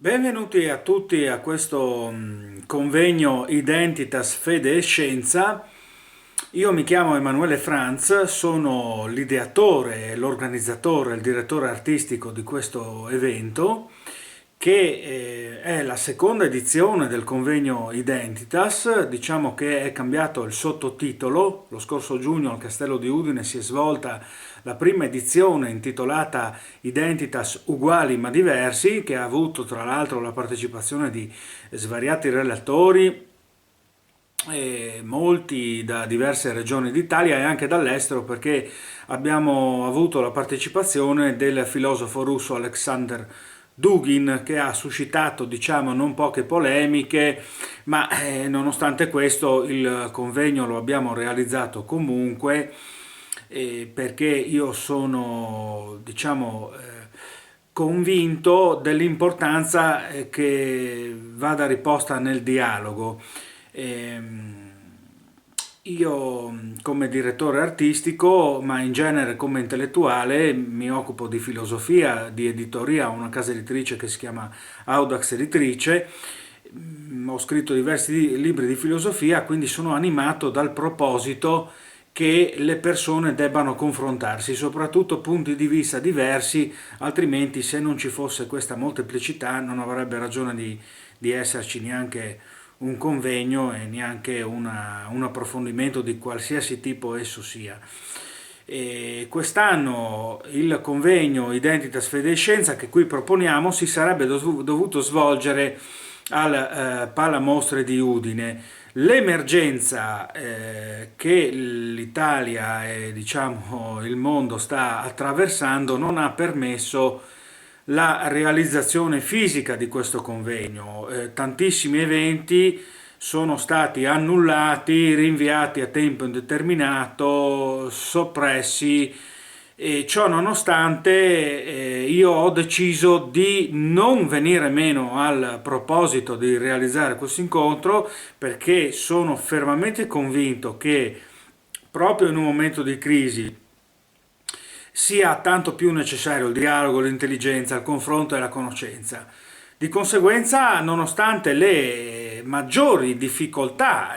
Benvenuti a tutti a questo convegno Identitas Fede e Scienza. Io mi chiamo Emanuele Franz, sono l'ideatore, l'organizzatore, il direttore artistico di questo evento che è la seconda edizione del convegno Identitas. Diciamo che è cambiato il sottotitolo. Lo scorso giugno al Castello di Udine si è svolta la prima edizione intitolata Identitas uguali ma diversi, che ha avuto tra l'altro la partecipazione di svariati relatori, molti da diverse regioni d'Italia e anche dall'estero, perché abbiamo avuto la partecipazione del filosofo russo Alexander Dugin, che ha suscitato, diciamo, non poche polemiche, ma nonostante questo il convegno lo abbiamo realizzato comunque, perché io sono, diciamo, convinto dell'importanza che vada riposta nel dialogo. Ehm, io come direttore artistico, ma in genere come intellettuale, mi occupo di filosofia, di editoria, ho una casa editrice che si chiama Audax Editrice. Ho scritto diversi libri di filosofia, quindi sono animato dal proposito che le persone debbano confrontarsi, soprattutto punti di vista diversi, altrimenti se non ci fosse questa molteplicità non avrebbe ragione di esserci neanche un convegno e neanche un approfondimento di qualsiasi tipo esso sia. E quest'anno il convegno Identitas Fede e Scienza che qui proponiamo si sarebbe dovuto svolgere al Palamostre di Udine. L'emergenza che l'Italia e diciamo il mondo sta attraversando non ha permesso la realizzazione fisica di questo convegno. Tantissimi eventi sono stati annullati, rinviati a tempo indeterminato, soppressi, e ciò nonostante io ho deciso di non venire meno al proposito di realizzare questo incontro, perché sono fermamente convinto che proprio in un momento di crisi sia tanto più necessario il dialogo, l'intelligenza, il confronto e la conoscenza. Di conseguenza, nonostante le maggiori difficoltà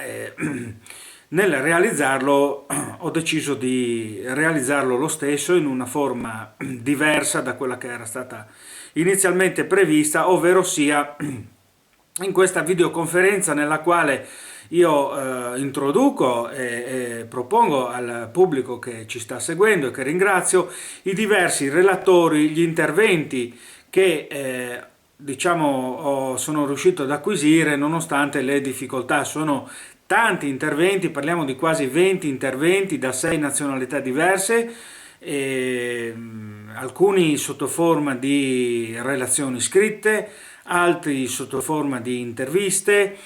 nel realizzarlo, ho deciso di realizzarlo lo stesso in una forma diversa da quella che era stata inizialmente prevista, ovvero sia in questa videoconferenza nella quale io introduco e propongo al pubblico che ci sta seguendo e che ringrazio i diversi relatori, gli interventi che diciamo sono riuscito ad acquisire nonostante le difficoltà. Sono tanti interventi, parliamo di quasi 20 interventi da 6 nazionalità diverse, alcuni sotto forma di relazioni scritte, altri sotto forma di interviste,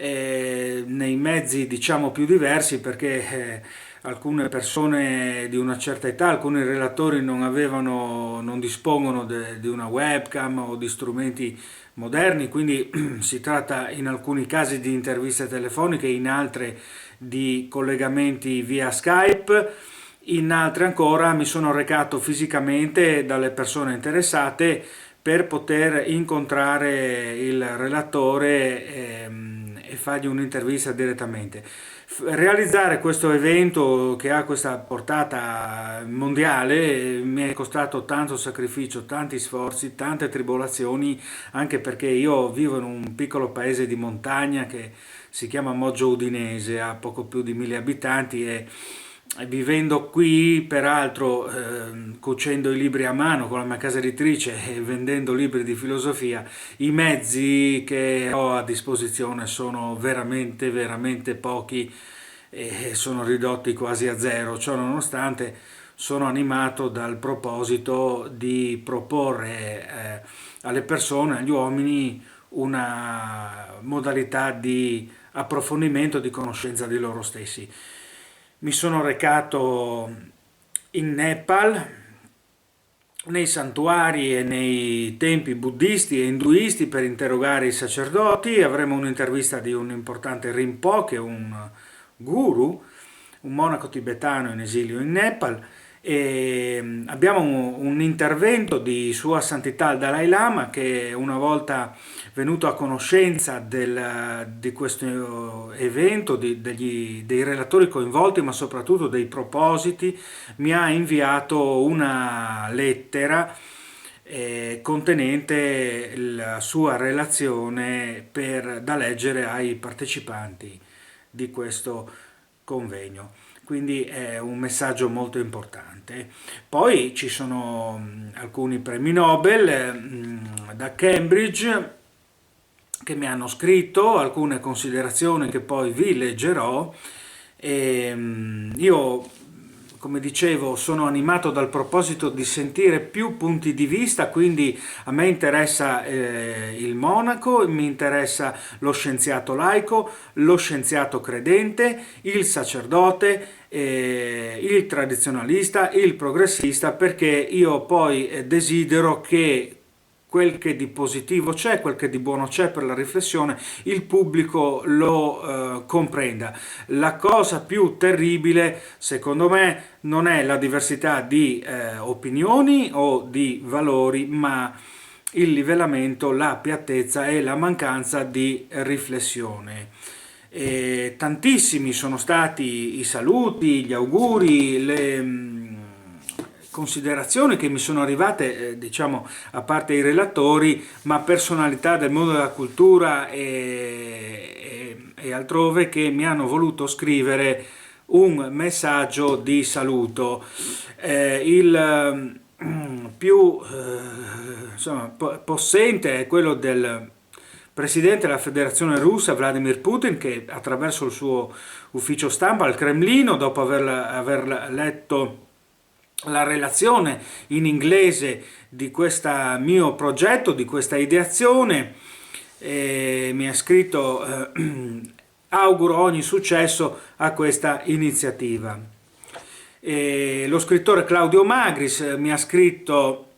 nei mezzi diciamo più diversi, perché alcune persone di una certa età, alcuni relatori non dispongono di una webcam o di strumenti moderni, quindi si tratta in alcuni casi di interviste telefoniche, in altre di collegamenti via Skype, in altre ancora mi sono recato fisicamente dalle persone interessate per poter incontrare il relatore e fargli un'intervista direttamente. Realizzare questo evento che ha questa portata mondiale mi è costato tanto sacrificio, tanti sforzi, tante tribolazioni, anche perché io vivo in un piccolo paese di montagna che si chiama Moggio Udinese, ha poco più di 1000 abitanti e vivendo qui, peraltro cucendo i libri a mano con la mia casa editrice e vendendo libri di filosofia, i mezzi che ho a disposizione sono veramente, veramente pochi e sono ridotti quasi a zero. Ciò nonostante sono animato dal proposito di proporre alle persone, agli uomini, una modalità di approfondimento, di conoscenza di loro stessi. Mi sono recato in Nepal, nei santuari e nei templi buddisti e induisti per interrogare i sacerdoti. Avremo un'intervista di un importante Rinpoche, un guru, un monaco tibetano in esilio in Nepal, E abbiamo un intervento di Sua Santità il Dalai Lama, che una volta venuto a conoscenza di questo evento, dei relatori coinvolti, ma soprattutto dei propositi, mi ha inviato una lettera contenente la sua relazione da leggere ai partecipanti di questo convegno. Quindi è un messaggio molto importante. Poi ci sono alcuni premi Nobel da Cambridge che mi hanno scritto, alcune considerazioni che poi vi leggerò. Io, come dicevo, sono animato dal proposito di sentire più punti di vista, quindi a me interessa il monaco, mi interessa lo scienziato laico, lo scienziato credente, il sacerdote, il tradizionalista, il progressista, perché io poi desidero che quel che di positivo c'è, quel che di buono c'è per la riflessione, il pubblico lo comprenda. La cosa più terribile, secondo me, non è la diversità di opinioni o di valori, ma il livellamento, la piattezza e la mancanza di riflessione. E tantissimi sono stati i saluti, gli auguri, le considerazioni che mi sono arrivate, diciamo, a parte i relatori, ma personalità del mondo della cultura e altrove che mi hanno voluto scrivere un messaggio di saluto. Il più insomma, possente è quello del presidente della Federazione Russa, Vladimir Putin, che attraverso il suo ufficio stampa al Cremlino, dopo aver letto la relazione in inglese di questo mio progetto, di questa ideazione, mi ha scritto auguro ogni successo a questa iniziativa. Lo scrittore Claudio Magris mi ha scritto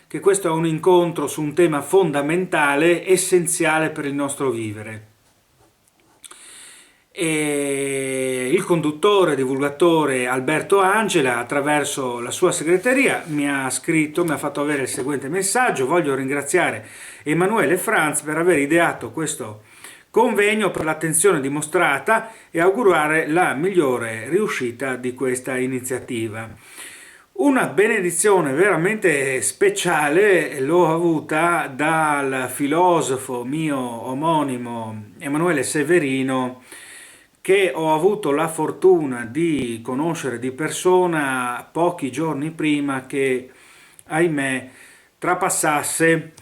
che questo è un incontro su un tema fondamentale, essenziale per il nostro vivere. E il conduttore, divulgatore Alberto Angela, attraverso la sua segreteria, mi ha scritto, mi ha fatto avere il seguente messaggio: voglio ringraziare Emanuele Franz per aver ideato questo convegno, per l'attenzione dimostrata e augurare la migliore riuscita di questa iniziativa. Una benedizione veramente speciale l'ho avuta dal filosofo mio omonimo Emanuele Severino, che ho avuto la fortuna di conoscere di persona pochi giorni prima che, ahimè, trapassasse.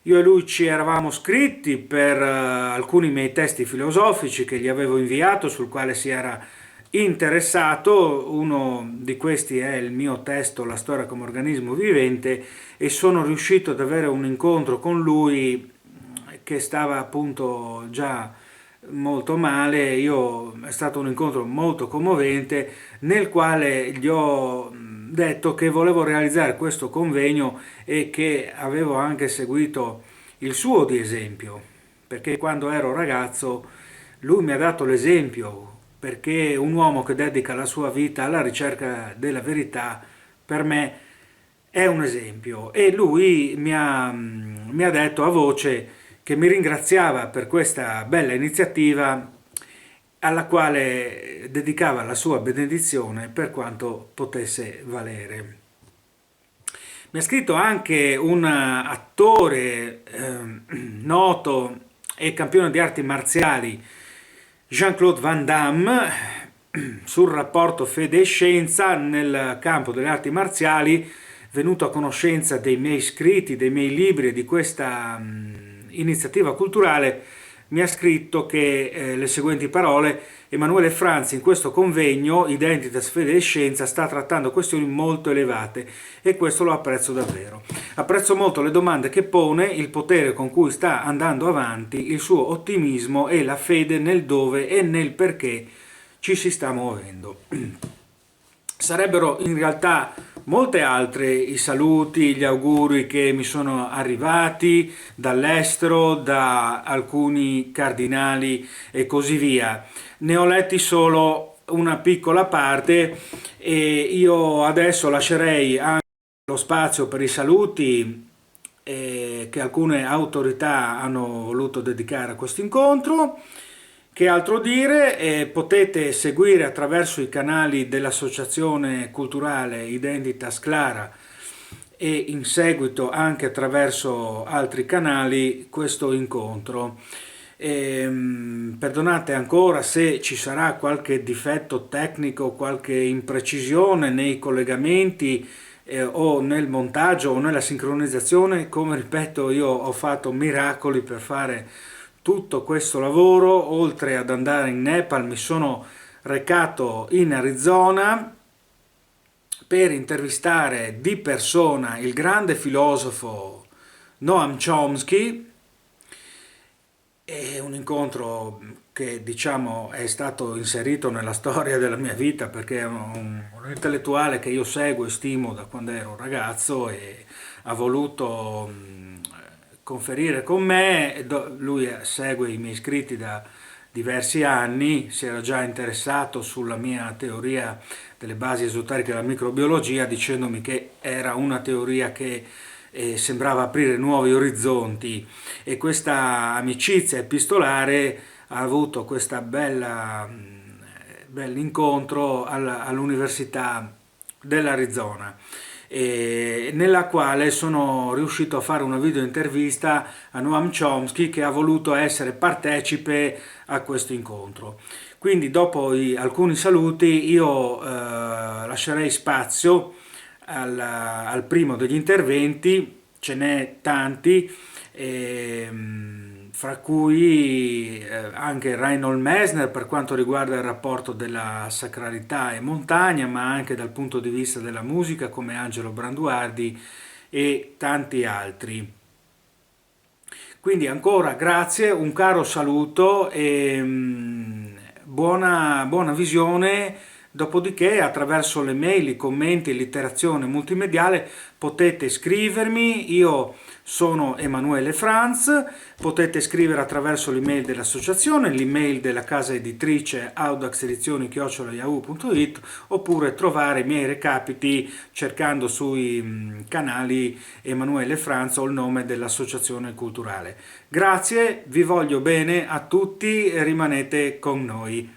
Io e lui ci eravamo scritti per alcuni miei testi filosofici che gli avevo inviato, sul quale si era interessato. Uno di questi è il mio testo La storia come organismo vivente, e sono riuscito ad avere un incontro con lui che stava appunto già molto male. È stato un incontro molto commovente, nel quale gli ho detto che volevo realizzare questo convegno e che avevo anche seguito il suo di esempio, perché quando ero ragazzo lui mi ha dato l'esempio, perché un uomo che dedica la sua vita alla ricerca della verità per me è un esempio. E lui mi ha detto a voce che mi ringraziava per questa bella iniziativa, alla quale dedicava la sua benedizione per quanto potesse valere. Mi ha scritto anche un attore noto e campione di arti marziali, Jean-Claude Van Damme, sul rapporto fede e scienza nel campo delle arti marziali, venuto a conoscenza dei miei scritti, dei miei libri e di questa iniziativa culturale. Mi ha scritto che le seguenti parole: Emanuele Franz in questo convegno Identitas, Fede e Scienza sta trattando questioni molto elevate, e questo lo apprezzo davvero. Apprezzo molto le domande che pone, il potere con cui sta andando avanti, il suo ottimismo e la fede nel dove e nel perché ci si sta muovendo. Sarebbero in realtà molte altre i saluti, gli auguri che mi sono arrivati dall'estero, da alcuni cardinali e così via. Ne ho letti solo una piccola parte e io adesso lascerei anche lo spazio per i saluti che alcune autorità hanno voluto dedicare a questo incontro. Che altro dire? Potete seguire attraverso i canali dell'Associazione Culturale Identitas Clara e in seguito anche attraverso altri canali questo incontro. Perdonate ancora se ci sarà qualche difetto tecnico, qualche imprecisione nei collegamenti o nel montaggio o nella sincronizzazione. Come ripeto, io ho fatto miracoli per fare tutto questo lavoro. Oltre ad andare in Nepal mi sono recato in Arizona per intervistare di persona il grande filosofo Noam Chomsky. È un incontro che diciamo è stato inserito nella storia della mia vita perché è un intellettuale che io seguo e stimo da quando ero ragazzo e ha voluto conferire con me. Lui segue i miei scritti da diversi anni, si era già interessato sulla mia teoria delle basi esoteriche della microbiologia dicendomi che era una teoria che sembrava aprire nuovi orizzonti e questa amicizia epistolare ha avuto questa bell'incontro all'Università dell'Arizona, nella quale sono riuscito a fare una video intervista a Noam Chomsky che ha voluto essere partecipe a questo incontro. Quindi dopo alcuni saluti io lascerei spazio al primo degli interventi, ce n'è tanti, fra cui anche Reinhold Messner per quanto riguarda il rapporto della sacralità e montagna, ma anche dal punto di vista della musica come Angelo Branduardi e tanti altri. Quindi ancora grazie, un caro saluto e buona visione. Dopodiché attraverso le mail, i commenti e l'interazione multimediale potete scrivermi, io sono Emanuele Franz, potete scrivere attraverso l'email dell'associazione, l'email della casa editrice audaxedizioni@yahoo.it oppure trovare i miei recapiti cercando sui canali Emanuele Franz o il nome dell'associazione culturale. Grazie, vi voglio bene a tutti e rimanete con noi.